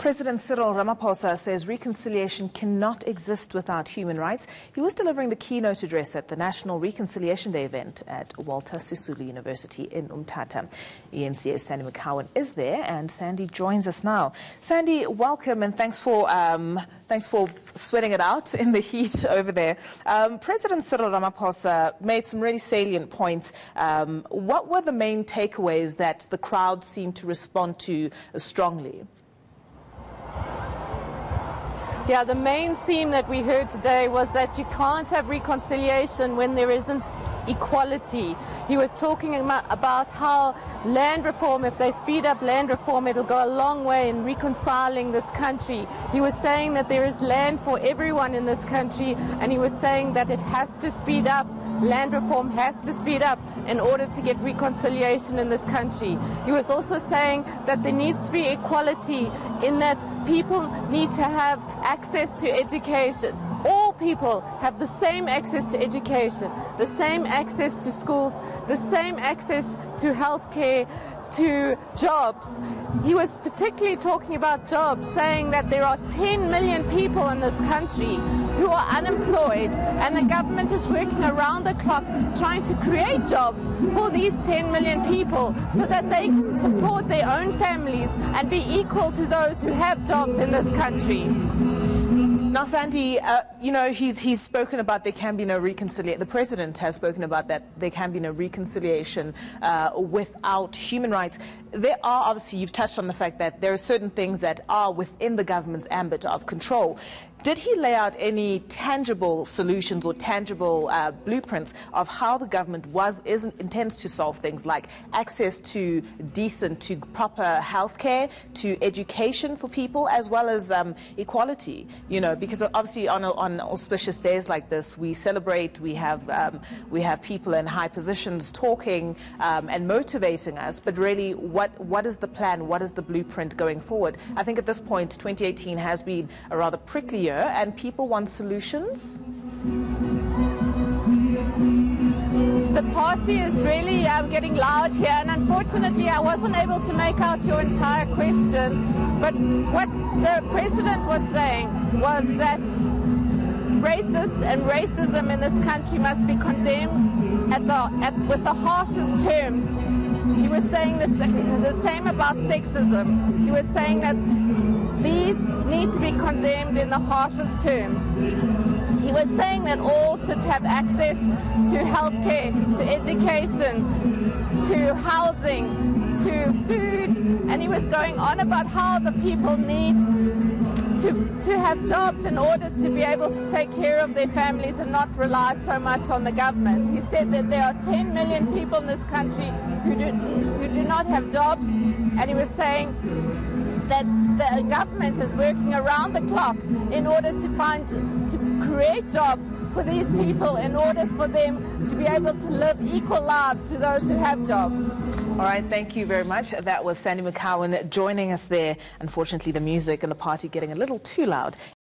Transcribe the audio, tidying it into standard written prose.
President Cyril Ramaphosa says reconciliation cannot exist without human rights. He was delivering the keynote address at the National Reconciliation Day event at Walter Sisulu University in Mthatha. eNCA's Sandy McCowen is there, and Sandy joins us now. Sandy, welcome, and thanks for sweating it out in the heat over there. President Cyril Ramaphosa made some really salient points. What were the main takeaways that the crowd seemed to respond to strongly? Yeah, the main theme that we heard today was that you can't have reconciliation when there isn't equality. He was talking about how land reform, if they speed up land reform, it'll go a long way in reconciling this country. He was saying that there is land for everyone in this country, and he was saying that it has to speed up. Land reform has to speed up in order to get reconciliation in this country. He was also saying that there needs to be equality in that people need to have access to education. All people have the same access to education, the same access to schools, the same access to healthcare, to jobs. He was particularly talking about jobs, saying that there are 10 million people in this country who are unemployed, and the government is working around the clock trying to create jobs for these 10 million people so that they can support their own families and be equal to those who have jobs in this country. Now, Sandy, he's spoken about there can be no reconciliation. The president has spoken about that there can be no reconciliation without human rights. There are, obviously, you've touched on the fact that there are certain things that are within the government's ambit of control. Did he lay out any tangible solutions or tangible blueprints of how the government intends to solve things like access to decent, to proper healthcare, to education for people, as well as equality? You know, because obviously on auspicious days like this, we celebrate. We have people in high positions talking and motivating us. But really, what is the plan? What is the blueprint going forward? I think at this point, 2018 has been a rather prickly year, and people want solutions. The party is really getting loud here, and unfortunately I wasn't able to make out your entire question. But what the president was saying was that racist and racism in this country must be condemned with the harshest terms. He was saying the same about sexism. He was saying that these need to be condemned in the harshest terms. He was saying that all should have access to healthcare, to education, to housing, to food, and he was going on about how the people need to have jobs in order to be able to take care of their families and not rely so much on the government. He said that there are 10 million people in this country who do not have jobs, and he was saying that the government is working around the clock in order to create jobs for these people, in order for them to be able to live equal lives to those who have jobs. All right, thank you very much. That was Sandy McCowen joining us there. Unfortunately, the music and the party getting a little too loud.